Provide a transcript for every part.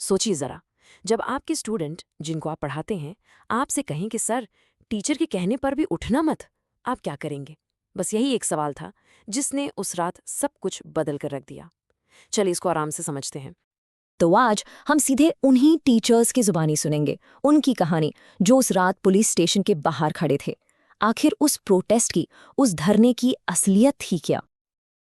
सोचिए जरा, जब आपके स्टूडेंट जिनको आप पढ़ाते हैं आपसे कहें कि सर टीचर के कहने पर भी उठना मत, आप क्या करेंगे? बस यही एक सवाल था जिसने उस रात सब कुछ बदल कर रख दिया। चलिए इसको आराम से समझते हैं। तो आज हम सीधे उन्हीं टीचर्स की जुबानी सुनेंगे, उनकी कहानी, जो उस रात पुलिस स्टेशन के बाहर खड़े थे। आखिर उस प्रोटेस्ट की, उस धरने की असलियत थी क्या?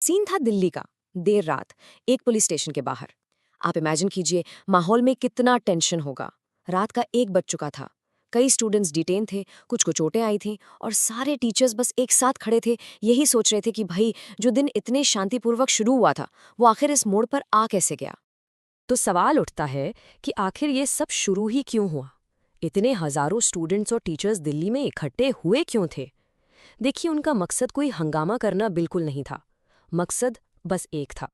सीन था दिल्ली का, देर रात, एक पुलिस स्टेशन के बाहर। आप इमेजिन कीजिए माहौल में कितना टेंशन होगा। रात का 1 बज चुका था। कई स्टूडेंट्स डिटेन थे, कुछ को चोटें आई थीं और सारे टीचर्स बस एक साथ खड़े थे, यही सोच रहे थे कि भाई जो दिन इतने शांतिपूर्वक शुरू हुआ था वो आखिर इस मोड़ पर आ कैसे गया। तो सवाल उठता है कि आखिर ये सब शुरू ही क्यों हुआ? इतने हजारों स्टूडेंट्स और टीचर्स दिल्ली में इकट्ठे हुए क्यों थे? देखिए, उनका मकसद कोई हंगामा करना बिल्कुल नहीं था। मकसद बस एक था,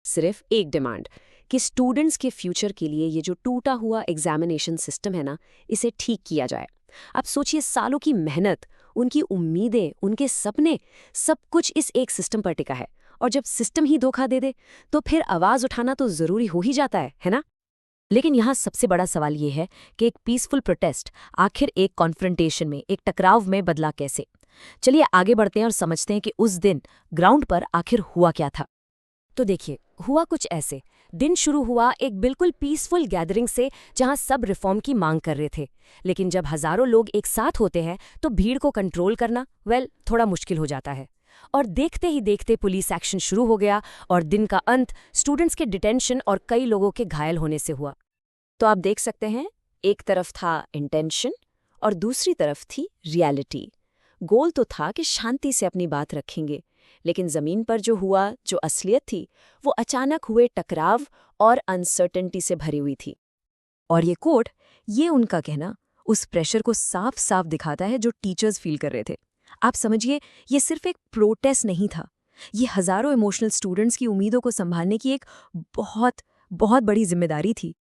सिर्फ एक डिमांड, कि स्टूडेंट्स के फ्यूचर के लिए ये जो टूटा हुआ एग्जामिनेशन सिस्टम है ना, इसे ठीक किया जाए। अब सोचिए, सालों की मेहनत, उनकी उम्मीदें, उनके सपने, सब कुछ इस एक सिस्टम पर टिका है। और जब सिस्टम ही धोखा दे दे तो फिर आवाज उठाना तो जरूरी हो ही जाता है ना? लेकिन यहाँ सबसे बड़ा सवाल ये है कि एक पीसफुल प्रोटेस्ट आखिर एक कॉन्फ्रंटेशन में, एक टकराव में बदला कैसे? चलिए आगे बढ़ते हैं और समझते हैं कि उस दिन ग्राउंड पर आखिर हुआ क्या था। तो देखिए, हुआ कुछ ऐसे। दिन शुरू हुआ एक बिल्कुल पीसफुल गैदरिंग से, जहां सब रिफॉर्म की मांग कर रहे थे। लेकिन जब हजारों लोग एक साथ होते हैं तो भीड़ को कंट्रोल करना थोड़ा मुश्किल हो जाता है। और देखते ही देखते पुलिस एक्शन शुरू हो गया और दिन का अंत स्टूडेंट्स के डिटेंशन और कई लोगों के घायल होने से हुआ। तो आप देख सकते हैं, एक तरफ था इंटेंशन और दूसरी तरफ थी रियलिटी। गोल तो था कि शांति से अपनी बात रखेंगे, लेकिन जमीन पर जो हुआ, जो असलियत थी, वो अचानक हुए टकराव और अनसर्टेनिटी से भरी हुई थी। और ये कोट, ये उनका कहना, उस प्रेशर को साफ साफ दिखाता है जो टीचर्स फील कर रहे थे। आप समझिए, ये सिर्फ एक प्रोटेस्ट नहीं था, ये हजारों इमोशनल स्टूडेंट्स की उम्मीदों को संभालने की एक बहुत बहुत बड़ी जिम्मेदारी थी।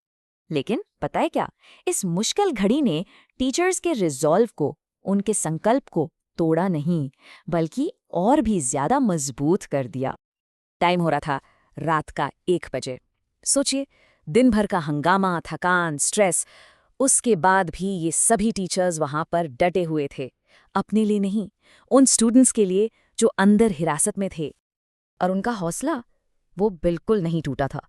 लेकिन पता है क्या, इस मुश्किल घड़ी ने टीचर्स के रिजॉल्व को, उनके संकल्प को तोड़ा नहीं, बल्कि और भी ज्यादा मजबूत कर दिया। टाइम हो रहा था रात का 1 बजे। सोचिए, दिन भर का हंगामा, थकान, स्ट्रेस, उसके बाद भी ये सभी टीचर्स वहां पर डटे हुए थे। अपने लिए नहीं, उन स्टूडेंट्स के लिए जो अंदर हिरासत में थे। और उनका हौसला, वो बिल्कुल नहीं टूटा था।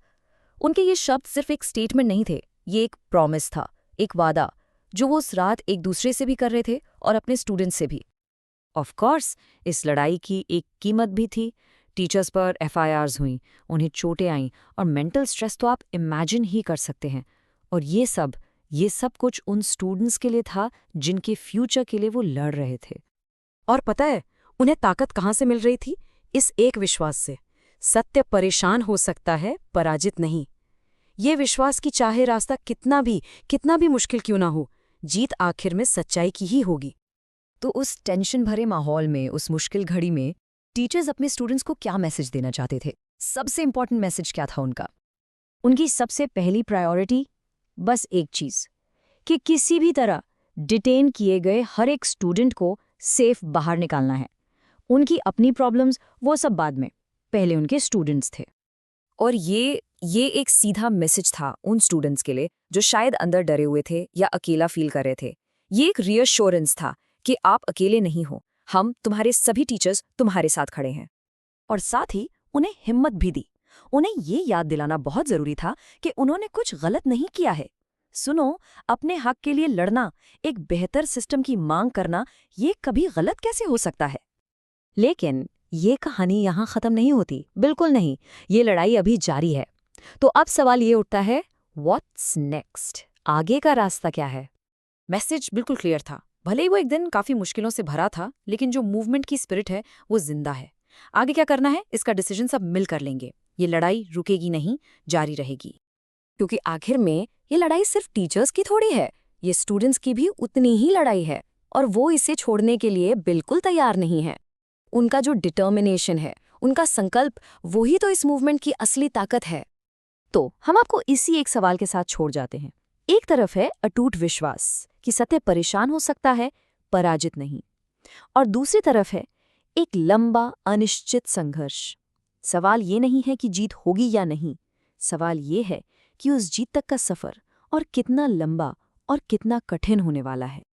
उनके ये शब्द सिर्फ एक स्टेटमेंट नहीं थे, ये एक प्रॉमिस था, एक वादा, जो वो उस रात एक दूसरे से भी कर रहे थे और अपने स्टूडेंट्स से भी। ऑफ कोर्स, इस लड़ाई की एक कीमत भी थी। टीचर्स पर एफआईआर्स हुईं, उन्हें चोटें आईं और मेंटल स्ट्रेस तो आप इमेजिन ही कर सकते हैं। और ये सब कुछ उन स्टूडेंट्स के लिए था जिनके फ्यूचर के लिए वो लड़ रहे थे। और पता है, उन्हें ताकत कहाँ से मिल रही थी? इस एक विश्वास से, सत्य परेशान हो सकता है, पराजित नहीं। ये विश्वास कि चाहे रास्ता कितना भी मुश्किल क्यों ना हो, जीत आखिर में सच्चाई की ही होगी। तो उस टेंशन भरे माहौल में, उस मुश्किल घड़ी में, टीचर्स अपने स्टूडेंट्स को क्या मैसेज देना चाहते थे? सबसे इंपॉर्टेंट मैसेज क्या था उनका? उनकी सबसे पहली प्रायोरिटी बस एक चीज, कि किसी भी तरह डिटेन किए गए हर एक स्टूडेंट को सेफ बाहर निकालना है। उनकी अपनी प्रॉब्लम्स वो सब बाद में, पहले उनके स्टूडेंट्स थे। और ये एक सीधा मैसेज था उन स्टूडेंट्स के लिए जो शायद अंदर डरे हुए थे या अकेला फील कर रहे थे। ये एक रीअश्योरेंस था कि आप अकेले नहीं हो, हम तुम्हारे सभी टीचर्स तुम्हारे साथ खड़े हैं। और साथ ही उन्हें हिम्मत भी दी। उन्हें ये याद दिलाना बहुत जरूरी था कि उन्होंने कुछ गलत नहीं किया है। सुनो, अपने हक के लिए लड़ना, एक बेहतर सिस्टम की मांग करना, ये कभी गलत कैसे हो सकता है? लेकिन ये कहानी यहाँ खत्म नहीं होती, बिल्कुल नहीं। ये लड़ाई अभी जारी है। तो अब सवाल ये उठता है, व्हाट्स नेक्स्ट? आगे का रास्ता क्या है? मैसेज बिल्कुल क्लियर था। भले ही वो एक दिन काफी मुश्किलों से भरा था, लेकिन जो मूवमेंट की स्पिरिट है वो जिंदा है। आगे क्या करना है, इसका डिसीजन सब मिल कर लेंगे। ये लड़ाई रुकेगी नहीं, जारी रहेगी। क्योंकि आखिर में ये लड़ाई सिर्फ टीचर्स की थोड़ी है, ये स्टूडेंट्स की भी उतनी ही लड़ाई है। और वो इसे छोड़ने के लिए बिल्कुल तैयार नहीं है। उनका जो डिटर्मिनेशन है, उनका संकल्प, वही तो इस मूवमेंट की असली ताकत है। तो हम आपको इसी एक सवाल के साथ छोड़ जाते हैं। एक तरफ है अटूट विश्वास कि सत्य परेशान हो सकता है, पराजित नहीं। और दूसरी तरफ है एक लंबा अनिश्चित संघर्ष। सवाल ये नहीं है कि जीत होगी या नहीं, सवाल ये है कि उस जीत तक का सफ़र और कितना लंबा और कितना कठिन होने वाला है।